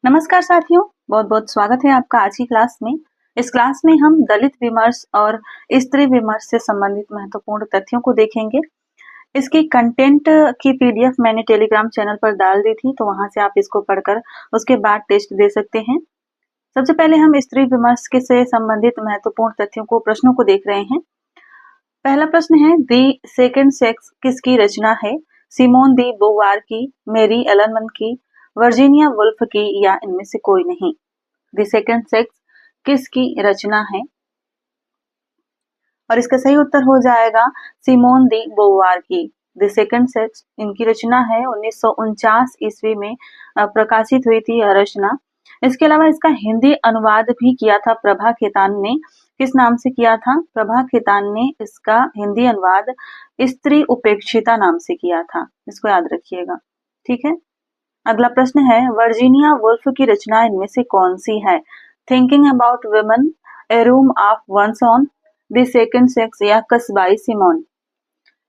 नमस्कार साथियों, बहुत बहुत स्वागत है आपका आज की क्लास में। इस क्लास में हम दलित विमर्श और स्त्री विमर्श से संबंधित महत्वपूर्ण तथ्यों को देखेंगे। इसकी कंटेंट की पीडीएफ मैंने टेलीग्राम चैनल पर डाल दी थी, तो वहां से आप इसको पढ़कर उसके बाद टेस्ट दे सकते हैं। सबसे पहले हम स्त्री विमर्श के से संबंधित महत्वपूर्ण तथ्यों को प्रश्नों को देख रहे हैं। पहला प्रश्न है, दी सेकेंड सेक्स किसकी रचना है? सिमोन दी बोवार की, मेरी एलनमन की, वर्जीनिया वुल्फ की या इनमें से कोई नहीं? द सेकेंड सेक्स किसकी रचना है? और इसका सही उत्तर हो जाएगा सिमोन दी बोवार की। द सेकेंड सेक्स इनकी रचना है, 1949 ईस्वी में प्रकाशित हुई थी यह रचना। इसके अलावा इसका हिंदी अनुवाद भी किया था प्रभा खेतान ने। किस नाम से किया था? प्रभा खेतान ने इसका हिंदी अनुवाद स्त्री उपेक्षिता नाम से किया था। इसको याद रखिएगा, ठीक है। अगला प्रश्न है, वर्जीनिया वुल्फ की रचना इनमें से कौन सी है? Thinking about women, a room of one's own, the second sex या कसबाई सिमोन?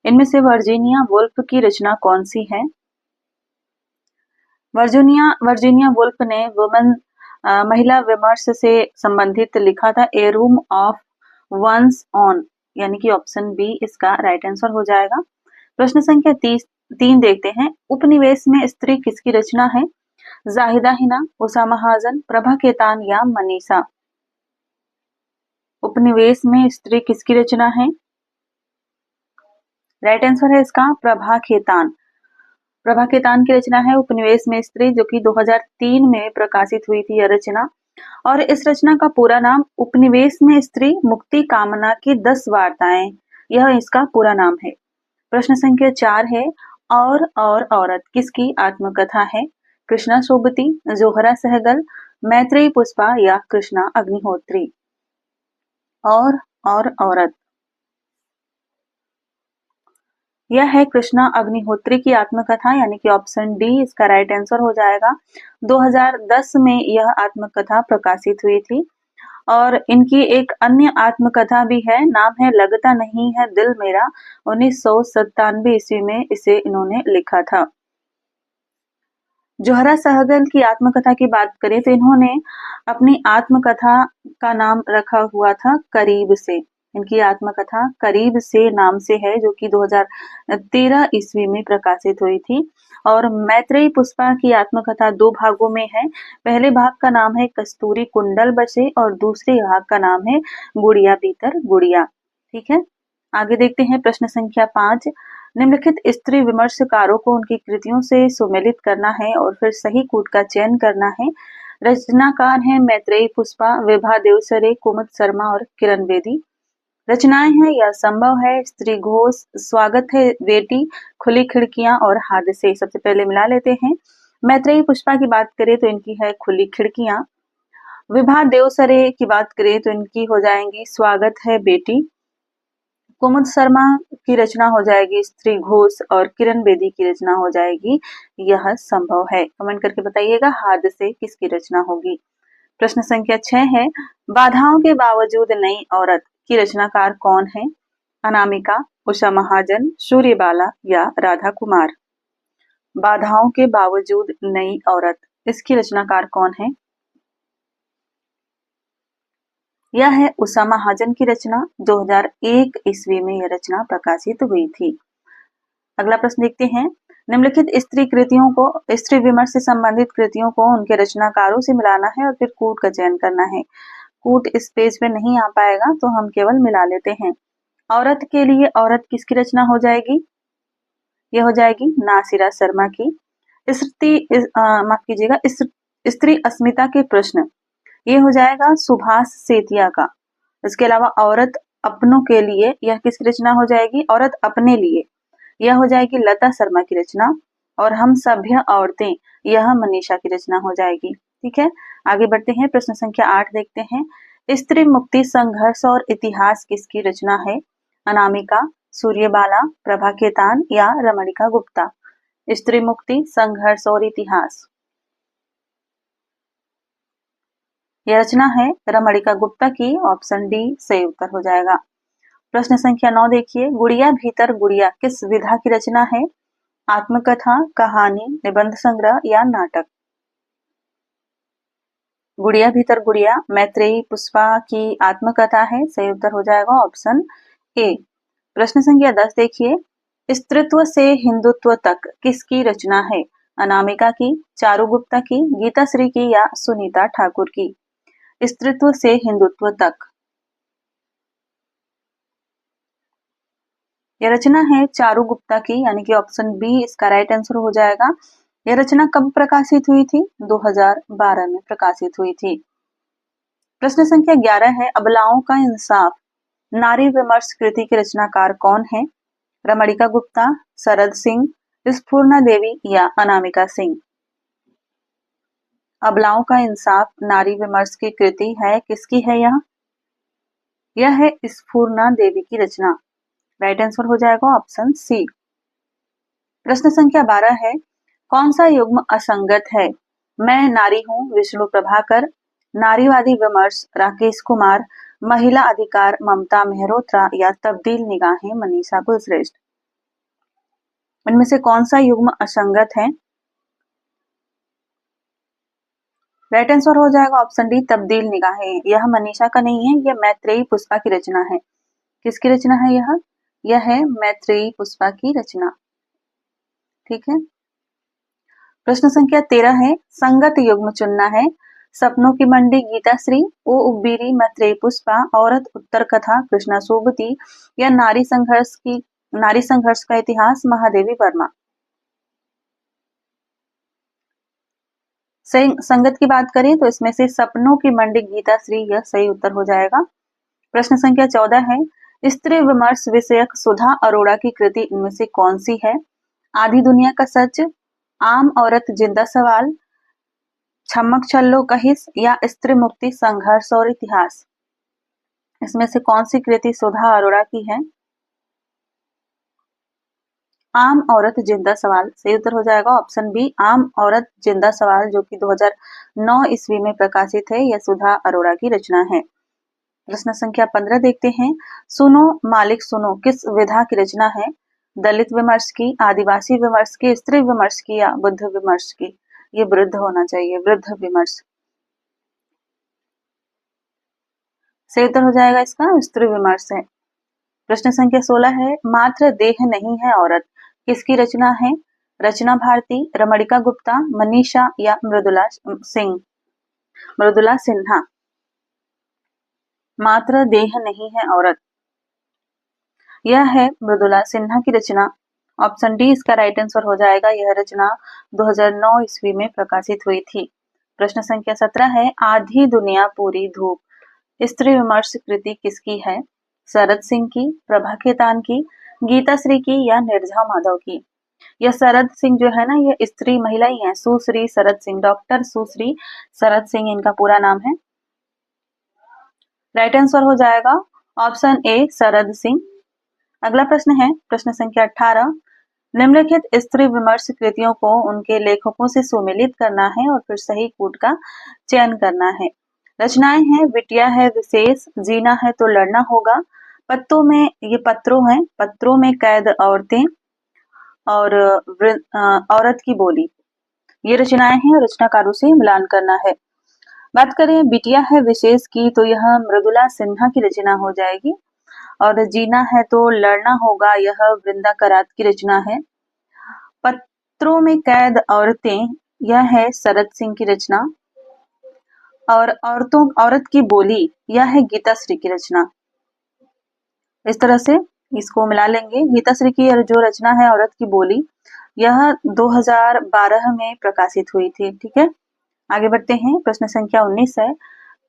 इनमें से वर्जीनिया वुल्फ की रचना कौन सी है? वर्जीनिया वुल्फ ने वुमेन महिला विमर्श से संबंधित लिखा था ए रूम ऑफ वंस ऑन, यानी कि ऑप्शन बी इसका राइट आंसर हो जाएगा। प्रश्न संख्या 3 देखते हैं, उपनिवेश में स्त्री किसकी रचना है? जाहिदा हिना, उषा महाजन, प्रभा खेतान या मनीषा? उपनिवेश में स्त्री किसकी रचना है? राइट आंसर है इसका प्रभा खेतान। प्रभा खेतान की रचना है उपनिवेश में स्त्री, जो कि 2003 में प्रकाशित हुई थी यह रचना। और इस रचना का पूरा नाम उपनिवेश में स्त्री मुक्ति कामना की 10 वार्ताएं, यह इसका पूरा नाम है। प्रश्न संख्या 4 है, और औरत किसकी आत्मकथा है? कृष्णा सोबती, जोहरा सहगल, मैत्रेयी पुष्पा या कृष्णा अग्निहोत्री? और औरत यह है कृष्णा अग्निहोत्री की आत्मकथा, यानी कि ऑप्शन डी इसका राइट आंसर हो जाएगा। 2010 में यह आत्मकथा प्रकाशित हुई थी। और इनकी एक अन्य आत्मकथा भी है, नाम है लगता नहीं है दिल मेरा। 1997 ईस्वी में इसे इन्होंने लिखा था। जोहरा सहगल की आत्मकथा की बात करें तो इन्होंने अपनी आत्मकथा का नाम रखा हुआ था करीब से। इनकी आत्मकथा करीब से नाम से है, जो कि 2013 ईस्वी में प्रकाशित हुई थी। और मैत्रेयी पुष्पा की आत्मकथा 2 भागों में है। पहले भाग का नाम है कस्तूरी कुंडल बसे और दूसरे भाग का नाम है गुड़िया भीतर गुड़िया, ठीक है। आगे देखते हैं प्रश्न संख्या 5, निम्नलिखित स्त्री विमर्शकारों को उनकी कृतियों से सुमेलित करना है और फिर सही कूट का चयन करना है। रचनाकार हैं मैत्रेयी पुष्पा, विभा देवसरे, कुमुद शर्मा और किरण बेदी। रचनाएं हैं यह संभव है, स्त्री घोष, स्वागत है बेटी, खुली खिड़कियां और हादसे। सबसे पहले मिला लेते हैं। मैत्रेयी पुष्पा की बात करें तो इनकी है खुली खिड़कियां। विभा देवसरे की बात करें तो इनकी हो जाएंगी स्वागत है बेटी। कुमुद शर्मा की रचना हो जाएगी स्त्री घोष और किरण बेदी की रचना हो जाएगी यह संभव है। कमेंट करके बताइएगा हादसे किसकी रचना होगी। प्रश्न संख्या 6 है, बाधाओं के बावजूद नई औरत की रचनाकार कौन है? अनामिका, उषा महाजन, सूर्यबाला या राधा कुमार? बाधाओं के बावजूद नई औरत, इसकी रचनाकार कौन है? यह है उषा महाजन की रचना। 2001 ईस्वी में यह रचना प्रकाशित हुई थी। अगला प्रश्न देखते हैं, निम्नलिखित स्त्री कृतियों को, स्त्री विमर्श से संबंधित कृतियों को उनके रचनाकारों से मिलाना है और फिर कूट का चयन करना है। कूट इस पेज पे नहीं आ पाएगा, तो हम केवल मिला लेते हैं। औरत के लिए औरत किसकी रचना हो जाएगी? यह हो जाएगी नासिरा शर्मा की। माफ कीजिएगा, स्त्री अस्मिता के प्रश्न, ये हो जाएगा सुभाष सेतिया का। इसके अलावा औरत अपनों के लिए, यह किसकी रचना हो जाएगी? औरत अपने लिए, यह हो जाएगी लता शर्मा की रचना। और हम सभ्य औरतें, यह मनीषा की रचना हो जाएगी, ठीक है। आगे बढ़ते हैं, प्रश्न संख्या 8 देखते हैं, स्त्री मुक्ति संघर्ष और इतिहास किसकी रचना है? अनामिका, सूर्यबाला, प्रभा खेतान या रमणिका गुप्ता? स्त्री मुक्ति संघर्ष और इतिहास, यह रचना है रमणिका गुप्ता की। ऑप्शन डी सही उत्तर हो जाएगा। प्रश्न संख्या 9 देखिए, गुड़िया भीतर गुड़िया किस विधा की रचना है? आत्मकथा, कहानी, निबंध संग्रह या नाटक? गुड़िया भीतर गुड़िया मैत्रेयी पुष्पा की आत्मकथा है। सही उत्तर हो जाएगा ऑप्शन ए। प्रश्न संख्या 10 देखिए, स्त्रीत्व से हिंदुत्व तक किसकी रचना है? अनामिका की, चारू गुप्ता की, गीता श्री की या सुनीता ठाकुर की? स्त्रीत्व से हिंदुत्व तक यह रचना है चारू गुप्ता की, यानी कि ऑप्शन बी इसका राइट आंसर हो जाएगा। यह रचना कब प्रकाशित हुई थी? 2012 में प्रकाशित हुई थी। प्रश्न संख्या 11 है, अबलाओं का इंसाफ नारी विमर्श कृति के रचनाकार कौन है? रमणिका गुप्ता, शरद सिंह, स्फूर्णा देवी या अनामिका सिंह? अबलाओं का इंसाफ नारी विमर्श की कृति है, किसकी है यह? यह है स्फूर्णा देवी की रचना। राइट आंसर हो जाएगा ऑप्शन सी। प्रश्न संख्या 12 है, कौन सा युग्म असंगत है? मैं नारी हूं विष्णु प्रभाकर, नारीवादी विमर्श राकेश कुमार, महिला अधिकार ममता मेहरोत्रा या तब्दील निगाहें मनीषा कुलश्रेष्ठ? इनमें से कौन सा युग्म असंगत है? राइट आंसर हो जाएगा ऑप्शन डी तब्दील निगाहें। यह मनीषा का नहीं है, यह मैत्रेयी पुष्पा की रचना है। किसकी रचना है यह? यह है मैत्रेयी पुष्पा की रचना। ठीक है। प्रश्न संख्या 13 है, संगत युग्म चुनना है। सपनों की मंडी गीताश्री, ओ उब्बीरी मैत्रेयी पुष्पा, औरत उत्तर कथा कृष्णा सोबती या नारी संघर्ष का इतिहास महादेवी वर्मा? संगत की बात करें तो इसमें से सपनों की मंडी गीताश्री यह सही उत्तर हो जाएगा। प्रश्न संख्या 14 है, स्त्री विमर्श विषयक सुधा अरोड़ा की कृति इनमें से कौन सी है? आधी दुनिया का सच, आम औरत जिंदा सवाल, छमक छल्लो कहिस या स्त्री मुक्ति संघर्ष और इतिहास? इसमें से कौन सी कृति सुधा अरोड़ा की है? आम औरत जिंदा सवाल। सही उत्तर हो जाएगा ऑप्शन बी आम औरत जिंदा सवाल, जो कि 2009 ईस्वी में प्रकाशित है। यह सुधा अरोड़ा की रचना है। प्रश्न संख्या 15 देखते हैं, सुनो मालिक सुनो किस विधा की रचना है? दलित विमर्श की, आदिवासी विमर्श की, स्त्री विमर्श की या बुद्ध विमर्श की? ये वृद्ध होना चाहिए, वृद्ध विमर्श। सही उत्तर हो जाएगा इसका स्त्री विमर्श है। प्रश्न संख्या 16 है, मात्र देह नहीं है औरत किसकी रचना है? रचना भारती, रमणिका गुप्ता, मनीषा या मृदुला सिन्हा? मात्र देह नहीं है औरत, यह है मृदुला सिन्हा की रचना। ऑप्शन डी इसका राइट आंसर हो जाएगा। यह रचना 2009 ईस्वी में प्रकाशित हुई थी। प्रश्न संख्या 17 है, आधी दुनिया पूरी धूप स्त्री विमर्श कृति किसकी है? शरद सिंह की, प्रभा खेतान की, गीता श्री की या निर्झा माधव की? यह शरद सिंह जो है ना, ये स्त्री महिला ही है, सुश्री शरद सिंह, डॉक्टर सुश्री शरद सिंह इनका पूरा नाम है। राइट आंसर हो जाएगा ऑप्शन ए शरद सिंह। अगला प्रश्न है प्रश्न संख्या 18, निम्नलिखित स्त्री विमर्श कृतियों को उनके लेखकों से सुमेलित करना है और फिर सही कूट का चयन करना है। रचनाएं हैं, बिटिया है विशेष, जीना है तो लड़ना होगा, पत्तों में, ये पत्रों हैं, पत्रों में कैद औरतें और औरत की बोली। ये रचनाएं हैं, रचनाकारों से मिलान करना है। बात करें बिटिया है विशेष की तो यह मृदुला सिन्हा की रचना हो जाएगी, और जीना है तो लड़ना होगा यह वृंदा करात की रचना है। पत्रों में कैद औरतें यह है शरद सिंह की रचना, और औरत की बोली यह है गीता श्री की रचना। इस तरह से इसको मिला लेंगे। गीता श्री की जो रचना है औरत की बोली, यह 2012 में प्रकाशित हुई थी। ठीक है, आगे बढ़ते हैं। प्रश्न संख्या 19 है,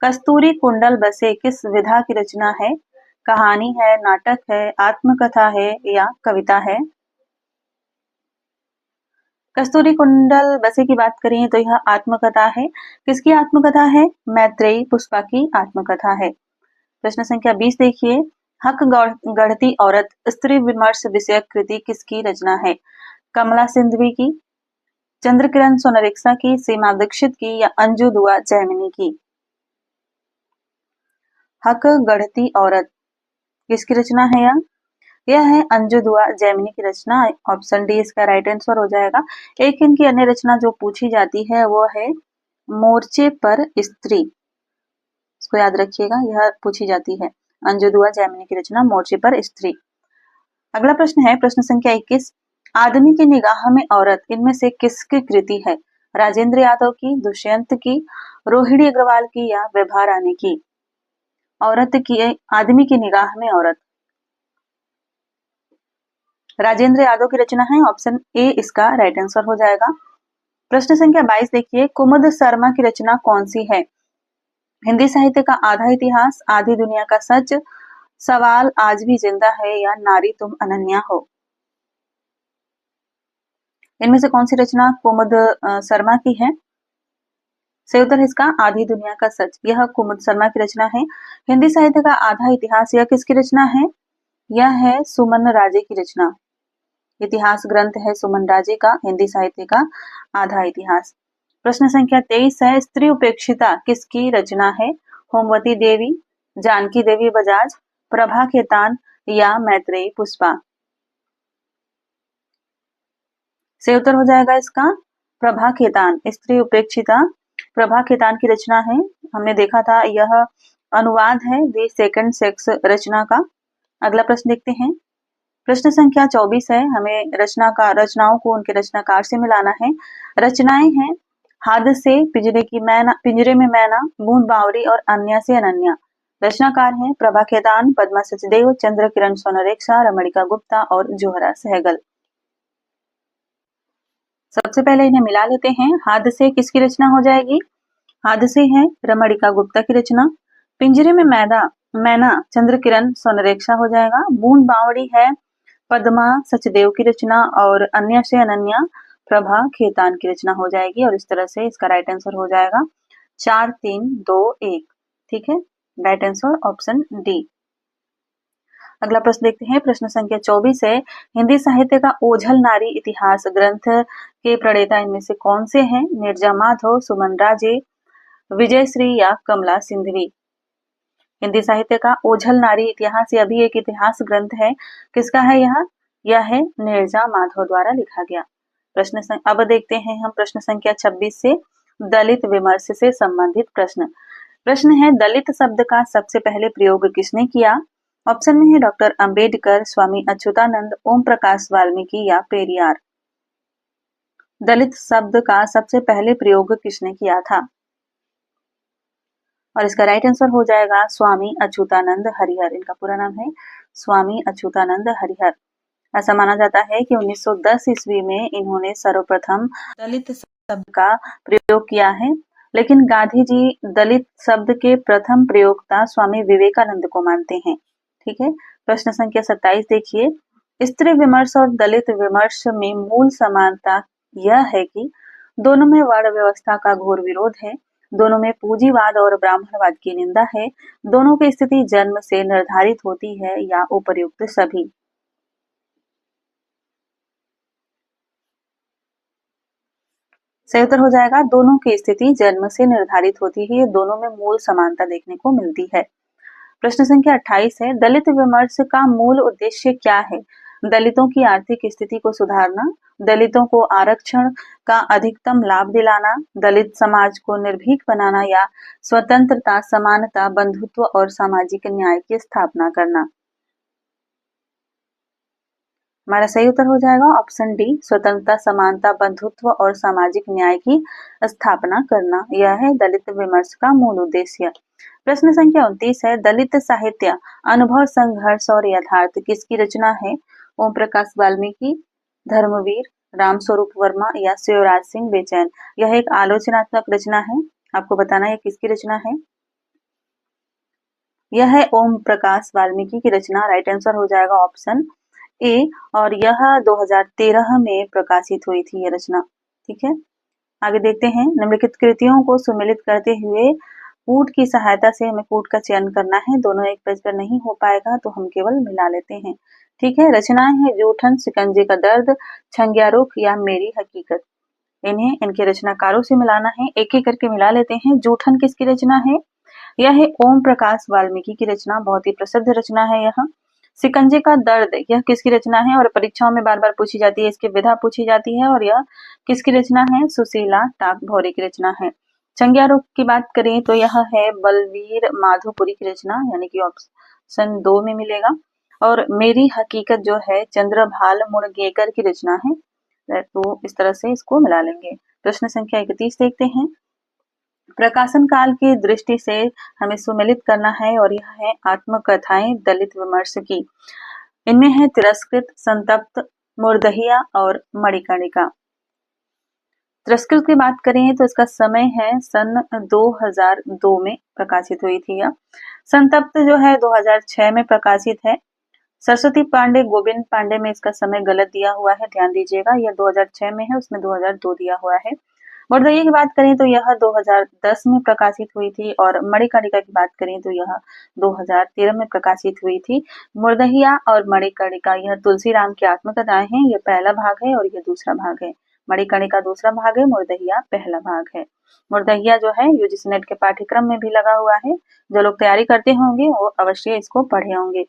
कस्तूरी कुंडल बसे किस विधा की रचना है? कहानी है, नाटक है, आत्मकथा है या कविता है? कस्तूरी कुंडल बसे की बात करें तो यह आत्मकथा है। किसकी आत्मकथा है? मैत्रेयी पुष्पा की आत्मकथा है। प्रश्न संख्या 20 देखिए, हक गढ़ती औरत स्त्री विमर्श विषयक कृति किसकी रचना है? कमला सिंधवी की, चंद्रकिरण सोनारिक्शा की, सीमा दीक्षित की या अंजू दुआ जैमिनी की? हक गढ़ती औरत किसकी रचना है? यह है अंजू दुआ जैमिनी की रचना। ऑप्शन डी इसका राइट आंसर हो जाएगा। एक इनकी अन्य रचना जो पूछी जाती है वो है मोर्चे पर स्त्री, इसको याद रखिएगा, यह पूछी जाती है। अंजू दुआ जैमिनी की रचना मोर्चे पर स्त्री। अगला प्रश्न है प्रश्न संख्या 21, आदमी की निगाह में औरत इनमें से किसकी कृति है? राजेंद्र यादव की, दुष्यंत की, रोहिणी अग्रवाल की या विभा रानी की? औरत की, आदमी की निगाह में औरत, राजेंद्र यादव की रचना है। ऑप्शन ए इसका राइट आंसर हो जाएगा। प्रश्न संख्या 22 देखिए, कुमुद शर्मा की रचना कौन सी है? हिंदी साहित्य का आधा इतिहास, आधी दुनिया का सच, सवाल आज भी जिंदा है या नारी तुम अनन्या हो? इनमें से कौन सी रचना कुमुद शर्मा की है? सही उत्तर है इसका आधी दुनिया का सच। यह कुमुद शर्मा की रचना है। हिंदी साहित्य का आधा इतिहास, यह किसकी रचना है? यह है सुमन राजे की रचना। इतिहास ग्रंथ है सुमन राजे का, हिंदी साहित्य का आधा इतिहास। प्रश्न संख्या 23 है, स्त्री उपेक्षिता किसकी रचना है? होमवती देवी, जानकी देवी बजाज, प्रभा खेतान या मैत्रेयी पुष्पा? सही उत्तर हो जाएगा इसका प्रभा खेतान। स्त्री उपेक्षिता प्रभा खेतान की रचना है। हमने देखा था यह अनुवाद है द सेकंड सेक्स रचना का। अगला प्रश्न देखते हैं। प्रश्न संख्या 24 है, हमें रचनाओं को उनके रचनाकार से मिलाना है। रचनाएं हैं हादसे, पिंजरे में मैना, बूंद बावरी और अन्य से अनन्या। रचनाकार हैं प्रभा खेतान, पद्मा सचदेव, चंद्र किरण सोनरेखा, रमणिका गुप्ता और जोहरा सहगल। सबसे पहले इन्हें मिला लेते हैं। हादसे किसकी रचना हो जाएगी? हादसे है रमणिका गुप्ता की रचना। पिंजरे में मैना चंद्र किरण सोनरेखा हो जाएगा। बूंद बावड़ी है पद्मा सचदेव की रचना और अन्य से अनन्या प्रभा खेतान की रचना हो जाएगी। और इस तरह से इसका राइट आंसर हो जाएगा 4, 3, 2, 1। ठीक है, राइट आंसर ऑप्शन डी। अगला प्रश्न देखते हैं। प्रश्न संख्या 24 है, हिंदी साहित्य का ओझल नारी इतिहास ग्रंथ के प्रणेता इनमें से कौन से हैं? नीरजा माधव, सुमन राजे, विजयश्री या कमला सिंधवी? हिंदी साहित्य का ओझल नारी इतिहास, यह भी एक इतिहास ग्रंथ है। किसका है यह है नीरजा माधव द्वारा लिखा गया। अब देखते हैं हम प्रश्न संख्या 26 से दलित विमर्श से संबंधित प्रश्न है, दलित शब्द का सबसे पहले प्रयोग किसने किया? ऑप्शन में है डॉक्टर अंबेडकर, स्वामी अच्युतानंद, ओम प्रकाश वाल्मीकि या पेरियार। दलित शब्द का सबसे पहले प्रयोग किसने किया था? और इसका राइट आंसर हो जाएगा स्वामी अच्युतानंद हरिहर। इनका पूरा नाम है स्वामी अच्युतानंद हरिहर। ऐसा माना जाता है कि 1910 ईस्वी में इन्होंने सर्वप्रथम दलित शब्द का प्रयोग किया है। लेकिन गांधी जी दलित शब्द के प्रथम प्रयोक्ता स्वामी विवेकानंद को मानते हैं। ठीक है, प्रश्न संख्या 27 देखिए, स्त्री विमर्श और दलित विमर्श में मूल समानता यह है कि दोनों में वर्ण व्यवस्था का घोर विरोध है, दोनों में पूंजीवाद और ब्राह्मणवाद की निंदा है, दोनों की स्थिति जन्म से निर्धारित होती है या उपर्युक्त सभी। सही उत्तर हो जाएगा दोनों की स्थिति जन्म से निर्धारित होती है। दोनों में मूल समानता देखने को मिलती है। प्रश्न संख्या 28 है, दलित विमर्श का मूल उद्देश्य क्या है? दलितों की आर्थिक स्थिति को सुधारना, दलितों को आरक्षण का अधिकतम लाभ दिलाना, दलित समाज को निर्भीक बनाना या स्वतंत्रता, समानता, बंधुत्व और सामाजिक न्याय की स्थापना करना। हमारा सही उत्तर हो जाएगा ऑप्शन डी, स्वतंत्रता, समानता, बंधुत्व और सामाजिक न्याय की स्थापना करना। यह है दलित विमर्श का मूल उद्देश्य। प्रश्न संख्या 29 है, दलित साहित्य अनुभव, संघर्ष और यथार्थ किसकी रचना है? ओम प्रकाश वाल्मीकि, धर्मवीर, रामस्वरूप वर्मा या शिवराज सिंह बेचैन। यह एक आलोचनात्मक रचना है। आपको बताना है किसकी रचना है। यह है ओम प्रकाश वाल्मीकि की रचना। राइट आंसर हो जाएगा ऑप्शन ए। और यह 2013 में प्रकाशित हुई थी ये रचना। ठीक है, आगे देखते हैं। निम्नलिखित कृतियों को सुमेलित करते हुए कूट की सहायता से हमें कूट का चयन करना है। दोनों एक पेज पर नहीं हो पाएगा तो हम केवल मिला लेते हैं। ठीक है, रचनाएं हैं जूठन, शिकंजे का दर्द, छंगिया रुख या मेरी हकीकत। इन्हें इनके रचनाकारों से मिलाना है। एक एक करके मिला लेते हैं। जूठन किसकी रचना है? यह है ओम प्रकाश वाल्मीकि की रचना। बहुत ही प्रसिद्ध रचना है यह। शिकंजे का दर्द, यह किसकी रचना है और परीक्षाओं में बार बार पूछी जाती है, इसकी विधा पूछी जाती है। और यह किसकी रचना है? सुशीला टाकभौरे की रचना है। चंगिया रोग की बात करें तो यह है बलवीर माधोपुरी की रचना, यानी कि ऑप्शन 2 में मिलेगा। और मेरी हकीकत जो है चंद्रभाल मुड़गेकर की रचना है, तो इस तरह से इसको मिला लेंगे। प्रश्न संख्या 31 देखते हैं। प्रकाशन काल की दृष्टि से हमें सुमेलित करना है और यह है आत्मकथाएं दलित विमर्श की। इनमें है तिरस्कृत, संतप्त, मुर्दहिया और मणिकर्णिका। तिरस्कृत की बात करें तो इसका समय है सन 2002 में प्रकाशित हुई थी यह। संतप्त जो है 2006 में प्रकाशित है। सरस्वती पांडे, गोविंद पांडे में इसका समय गलत दिया हुआ है, ध्यान दीजिएगा। यह 2006 में है, उसमें 2002 दिया हुआ है। मुर्दहिया की बात करें तो यह 2010 में प्रकाशित हुई थी और मणिकर्णिका की बात करें तो यह 2013 में प्रकाशित हुई थी। मुर्दहिया और मणिकर्णिका यह तुलसीराम की आत्मकथाएं हैं। यह पहला भाग है और यह दूसरा भाग है। मणिकर्णिका दूसरा भाग है, मुर्दहिया पहला भाग है। मुर्दहिया जो है यूजीसी नेट के पाठ्यक्रम में भी लगा हुआ है। जो लोग तैयारी करते होंगे वो अवश्य इसको पढ़े होंगे।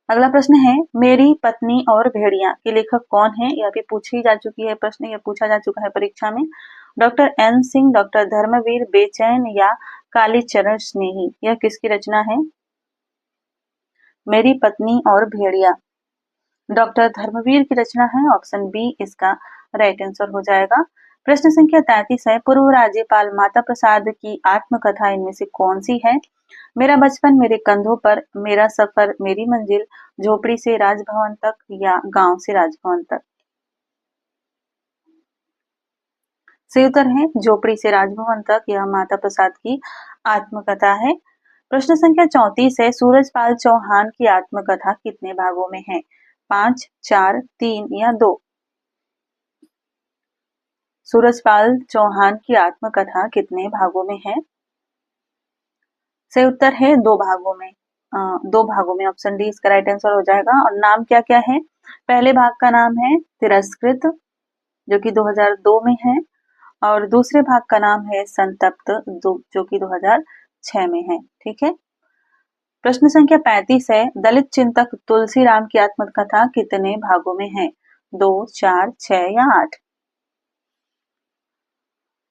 अगला प्रश्न है मेरी पत्नी और भेड़िया के लेखक कौन है? यह भी पूछी जा चुकी है, प्रश्न यह पूछा जा चुका है परीक्षा में। Doctor N Singh, doctor Dharamvir Bechain या कालीचरण स्नेही, यह किसकी रचना है? मेरी पत्नी और भेड़िया डॉक्टर धर्मवीर की रचना है। ऑप्शन बी इसका राइट आंसर हो जाएगा। प्रश्न संख्या 33 है पूर्व राज्यपाल माता प्रसाद की आत्मकथा इनमें से कौन सी है? मेरा बचपन मेरे कंधों पर, मेरा सफर मेरी मंजिल, झोपड़ी से राजभवन तक या गांव से राजभवन तक। सही उत्तर है झोपड़ी से राजभवन तक। यह माता प्रसाद की आत्मकथा है। प्रश्न संख्या 34 है सूरजपाल चौहान की आत्मकथा कितने भागों में है? 5, 4, 3 या 2? सूरजपाल चौहान की आत्मकथा कितने भागों में है? सही उत्तर है 2 भागों में। 2 भागों में, ऑप्शन डी इसका राइट आंसर हो जाएगा। और नाम क्या क्या है? पहले भाग का नाम है तिरस्कृत, जो कि 2002 में है। और दूसरे भाग का नाम है संतप्त, जो कि 2006 में है। ठीक है। प्रश्न संख्या 35 है दलित चिंतक तुलसीराम की आत्मकथा कितने भागों में है? 2, 4, 6 या 8?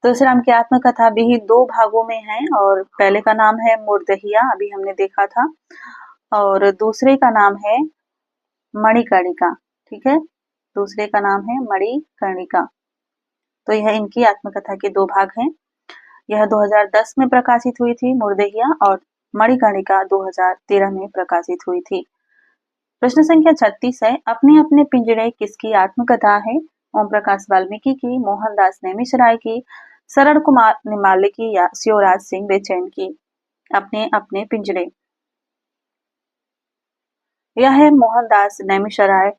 तुलसीराम की आत्मकथा भी 2 भागों में है और पहले का नाम है मुर्दहिया, अभी हमने देखा था, और दूसरे का नाम है मणिकर्णिका। ठीक है, दूसरे का नाम है मणिकर्णिका। तो यह इनकी आत्मकथा के 2 भाग हैं। यह 2010 में प्रकाशित हुई थी मुर्दहिया, और मणिकर्णिका 2013 में प्रकाशित हुई थी। प्रश्न संख्या 36 है अपने अपने पिंजड़े किसकी आत्मकथा है? ओम प्रकाश वाल्मीकि की, मोहनदास नेमिशराय की, शरण कुमार निमाले की या शिवराज सिंह बेचैन की? अपने अपने पिंजड़े, यह है मोहनदास नेमिशराय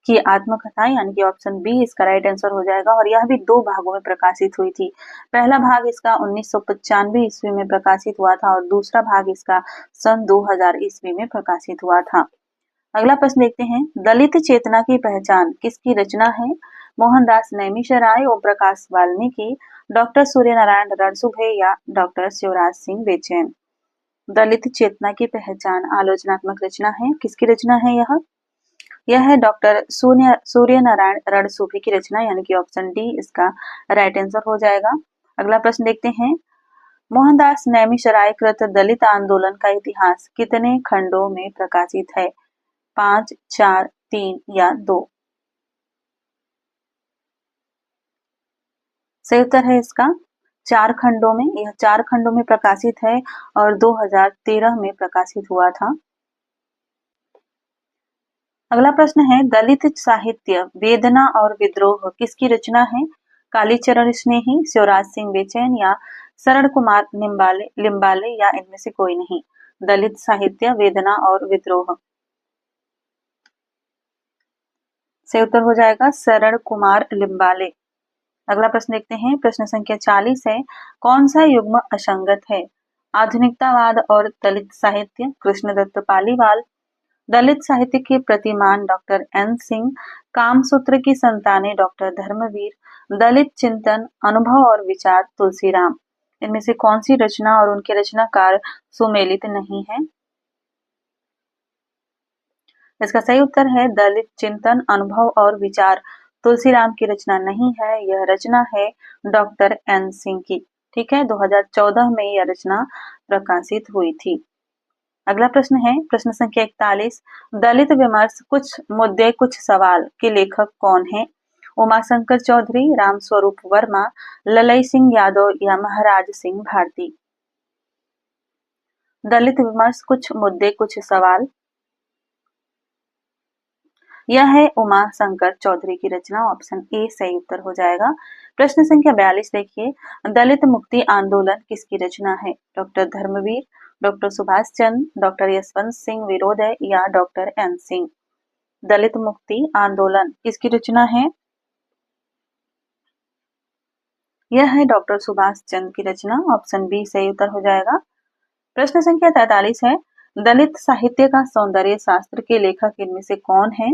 की आत्मकथा, यानी कि ऑप्शन बी इसका राइट आंसर हो जाएगा। और यह भी 2 भागों में प्रकाशित हुई थी। पहला भाग इसका 1995 ईस्वी में प्रकाशित हुआ था और दूसरा भाग इसका सन 2000 ईस्वी में प्रकाशित हुआ था। अगला प्रश्न देखते हैं दलित चेतना की पहचान किसकी रचना है? मोहनदास नेमिशराय, ओम प्रकाश वाल्मीकि, डॉक्टर सूर्य नारायण रणसुभे या डॉक्टर शिवराज सिंह बेचैन? दलित चेतना की पहचान आलोचनात्मक रचना है। किसकी रचना है यह है डॉक्टर सूर्य नारायण रणसुभे की रचना, यानी कि ऑप्शन डी इसका राइट आंसर हो जाएगा। अगला प्रश्न देखते हैं मोहनदास नेमिशराय कृत दलित आंदोलन का इतिहास कितने खंडों में प्रकाशित है? 5, 4, 3 या 2? सही उत्तर है इसका 4 खंडों में। यह 4 खंडों में प्रकाशित है और 2013 में प्रकाशित हुआ था। अगला प्रश्न है दलित साहित्य वेदना और विद्रोह किसकी रचना है? कालीचरण स्नेही, शिवराज सिंह बेचैन या शरण कुमार लिम्बाले या इनमें से कोई नहीं? दलित साहित्य वेदना और विद्रोह, सही उत्तर हो जाएगा शरण कुमार लिम्बाले। अगला प्रश्न देखते हैं प्रश्न संख्या 40 है कौन सा युग्म असंगत है? आधुनिकतावाद और दलित साहित्य, कृष्णदत्त पालीवाल, दलित साहित्य के प्रतिमान डॉक्टर एन सिंह, कामसूत्र की संतानें डॉक्टर धर्मवीर, दलित चिंतन अनुभव और विचार तुलसीराम। इनमें से कौन सी रचना और उनके रचनाकार सुमेलित नहीं है? इसका सही उत्तर है दलित चिंतन अनुभव और विचार तुलसीराम की रचना नहीं है। यह रचना है डॉक्टर एन सिंह की। ठीक है, 2014 में यह रचना प्रकाशित हुई थी। अगला प्रश्न है प्रश्न संख्या 41, दलित विमर्श कुछ मुद्दे कुछ सवाल के लेखक कौन है? उमाशंकर चौधरी, रामस्वरूप वर्मा, ललई सिंह यादव या महाराज सिंह भारती? दलित विमर्श कुछ मुद्दे कुछ सवाल, यह है उमा शंकर चौधरी की रचना, ऑप्शन ए सही उत्तर हो जाएगा। प्रश्न संख्या 42 देखिए, दलित मुक्ति आंदोलन किसकी रचना है? Doctor Dharmveer, doctor Subhash Chandra, doctor Yashwant Singh विरोधय या डॉक्टर एन सिंह? दलित मुक्ति आंदोलन किसकी रचना है? यह है डॉक्टर सुभाष चंद्र की रचना, ऑप्शन बी सही उत्तर हो जाएगा। प्रश्न संख्या 43 है, दलित साहित्य का सौंदर्य शास्त्र के लेखक इनमें से कौन है?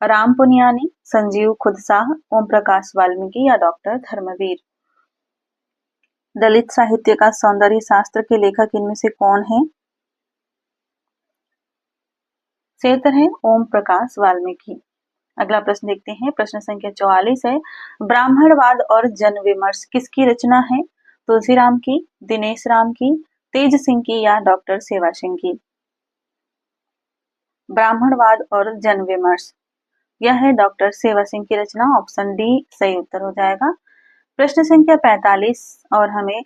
राम पुनियानी, संजीव खुदसाह, ओम प्रकाश वाल्मीकि या डॉक्टर धर्मवीर? दलित साहित्य का सौंदर्य शास्त्र के लेखक इनमें से कौन है? सही उत्तर है ओम प्रकाश वाल्मीकि। अगला प्रश्न देखते हैं, प्रश्न संख्या 44 है, ब्राह्मणवाद और जन विमर्श किसकी रचना है? तुलसीराम की, दिनेश राम की, तेज सिंह की या डॉक्टर सेवा सिंह की? ब्राह्मणवाद और जन विमर्श, यह है डॉक्टर सेवा सिंह की रचना, ऑप्शन डी सही उत्तर हो जाएगा। प्रश्न संख्या 45 और हमें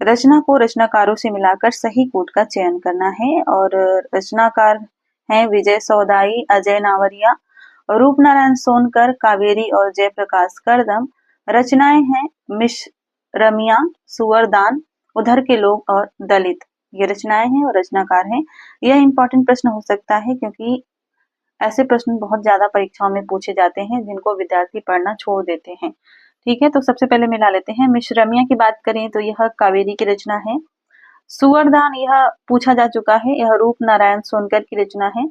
रचना को रचनाकारों से मिलाकर सही कोट का चयन करना है और रचनाकार हैं विजय सौदाई, अजय नावरिया, रूपनारायण सोनकर, कावेरी और जयप्रकाश करदम। रचनाएं हैं मिश्रमिया, सुअरदान, उधर के लोग और दलित। ये रचनाएं हैं और रचनाकार हैं। यह इंपॉर्टेंट प्रश्न हो सकता है क्योंकि ऐसे प्रश्न बहुत ज्यादा परीक्षाओं में पूछे जाते हैं जिनको विद्यार्थी पढ़ना छोड़ देते हैं। ठीक है, तो सबसे पहले मिला लेते हैं। मिश्रमिया की बात करें तो यह कावेरी की रचना है। सुअरदान यह पूछा जा चुका है, यह रूप नारायण सोनकर की रचना है।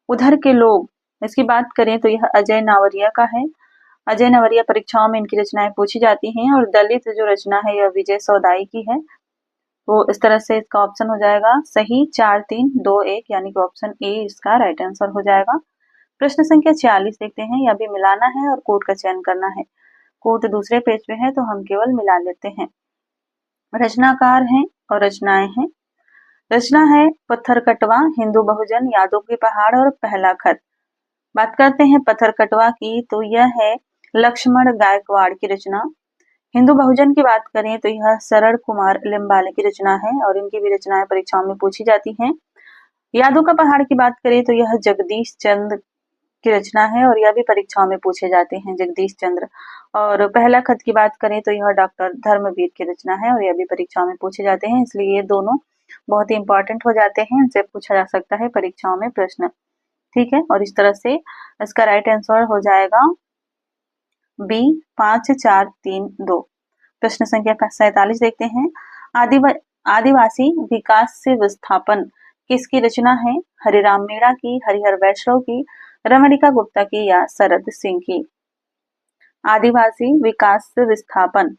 उधर के लोग इसकी बात करें तो यह अजय नावरिया का है। अजय नावरिया परीक्षाओं में इनकी रचनाएं पूछी जाती हैं। और दलित जो रचना है यह विजय सौदाई की है। तो इस तरह से इसका ऑप्शन हो जाएगा सही 4 3 2 1 यानी कि ऑप्शन ए इसका राइट आंसर हो जाएगा। प्रश्न संख्या 46 देखते हैं, यह भी मिलाना है और कोट का चयन करना है। कोट दूसरे पेज पे है तो हम केवल मिला लेते हैं। रचनाकार हैं और रचनाएं हैं। रचना है पत्थर कटवा, हिंदू बहुजन, यादों के पहाड़ और पहला खत। बात करते हैं पत्थर कटवा की तो यह है लक्ष्मण गायकवाड़ की रचना। हिंदू बहुजन की बात करें तो यह शरण कुमार लिम्बाले की रचना है और इनकी भी रचनाएं परीक्षाओं में पूछी जाती हैं। यादों का पहाड़ की बात करें तो यह जगदीश चंद्र की रचना है और यह भी परीक्षाओं में पूछे जाते हैं, जगदीश चंद्र। और पहला खत की बात करें तो यह डॉक्टर धर्मवीर की रचना है और यह भी परीक्षाओं में पूछे जाते हैं, इसलिए ये दोनों बहुत ही इंपॉर्टेंट हो जाते हैं, इनसे पूछा जा सकता है परीक्षाओं में प्रश्न। ठीक है, और इस तरह से इसका राइट आंसर हो जाएगा बी 5 4 3 2। प्रश्न संख्या 47 देखते हैं, आदिवासी विकास से विस्थापन किसकी रचना है? हरिराम मीणा की, हरिहर वैष्णव की, रमणिका गुप्ता की या शरद सिंह की? आदिवासी विकास से विस्थापन,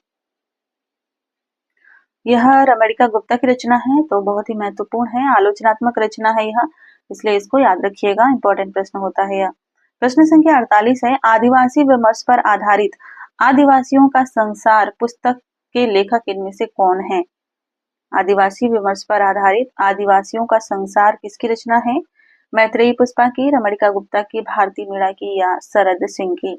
यह रमणिका गुप्ता की रचना है, तो बहुत ही महत्वपूर्ण है, आलोचनात्मक रचना है यह, इसलिए इसको याद रखिएगा, इंपॉर्टेंट प्रश्न होता है यह। प्रश्न संख्या 48 है, आदिवासी विमर्श पर आधारित आदिवासियों का संसार पुस्तक के लेखक इनमें से कौन है? आदिवासी विमर्श पर आधारित आदिवासियों का संसार किसकी रचना है? मैत्रेयी पुष्पा की, रमणिका गुप्ता की, भारती मीणा की या शरद सिंह की?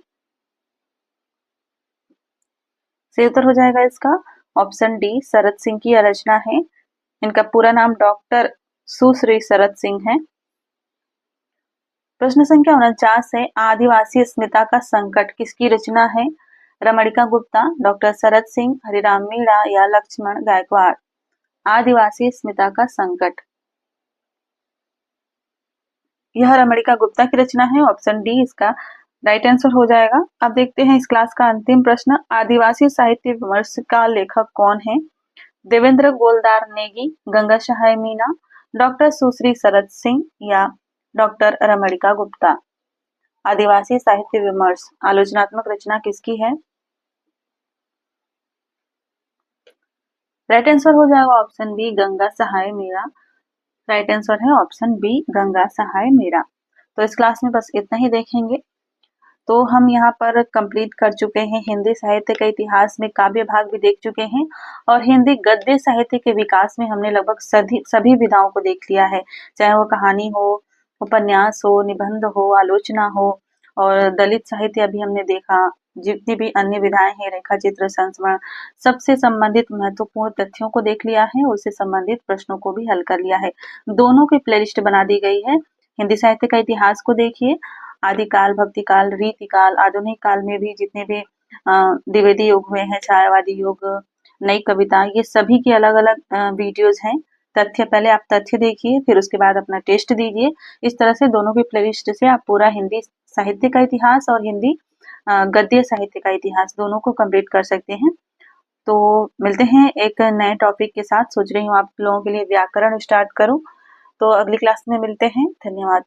सही उत्तर हो जाएगा इसका ऑप्शन डी शरद सिंह की यह रचना है। इनका पूरा नाम डॉक्टर सुश्री शरद सिंह है। प्रश्न संख्या 49 है, आदिवासी अस्मिता का संकट किसकी रचना है? रमणिका गुप्ता, डॉक्टर शरद सिंह, हरिराम मीणा या लक्ष्मण गायकवाड़? आदिवासी अस्मिता का संकट, यह रमणिका गुप्ता की रचना है, ऑप्शन डी इसका राइट आंसर हो जाएगा। अब देखते हैं इस क्लास का अंतिम प्रश्न, आदिवासी साहित्य विमर्श का लेखक कौन है? देवेंद्र गोलदार नेगी, गंगा सहाय मीना, डॉक्टर सुश्री शरद सिंह या डॉक्टर रमणिका गुप्ता? आदिवासी साहित्य विमर्श आलोचनात्मक रचना किसकी है? राइट आंसर हो जाएगा ऑप्शन बी गंगा सहाय मीरा। राइट आंसर है ऑप्शन बी गंगा सहाय मीरा। तो इस क्लास में बस इतना ही देखेंगे। तो हम यहाँ पर कंप्लीट कर चुके हैं हिंदी साहित्य का इतिहास में काव्य भाग भी देख चुके हैं और हिंदी गद्य साहित्य के विकास में हमने लगभग सभी विधाओं को देख लिया है, चाहे वो कहानी हो, उपन्यास हो, निबंध हो, आलोचना हो और दलित साहित्य अभी हमने देखा, जितनी भी अन्य विधाएं हैं, रेखा चित्र, संस्मरण, सबसे संबंधित महत्वपूर्ण तथ्यों को देख लिया है, उससे संबंधित प्रश्नों को भी हल कर लिया है। दोनों की प्लेलिस्ट बना दी गई है। हिंदी साहित्य का इतिहास को देखिए, आदिकाल, भक्तिकाल, रीतिकाल, आधुनिक काल में भी जितने भी द्विवेदी युग हुए हैं, छायावादी युग, नई कविता, ये सभी की अलग-अलग वीडियोज हैं। तथ्य पहले आप तथ्य देखिए, फिर उसके बाद अपना टेस्ट दीजिए। इस तरह से दोनों की प्लेलिस्ट से आप पूरा हिंदी साहित्य का इतिहास और हिंदी गद्य साहित्य का इतिहास दोनों को कंप्लीट कर सकते हैं। तो मिलते हैं एक नए टॉपिक के साथ। सोच रही हूँ आप लोगों के लिए व्याकरण स्टार्ट करूँ। तो अगली क्लास में मिलते हैं। धन्यवाद।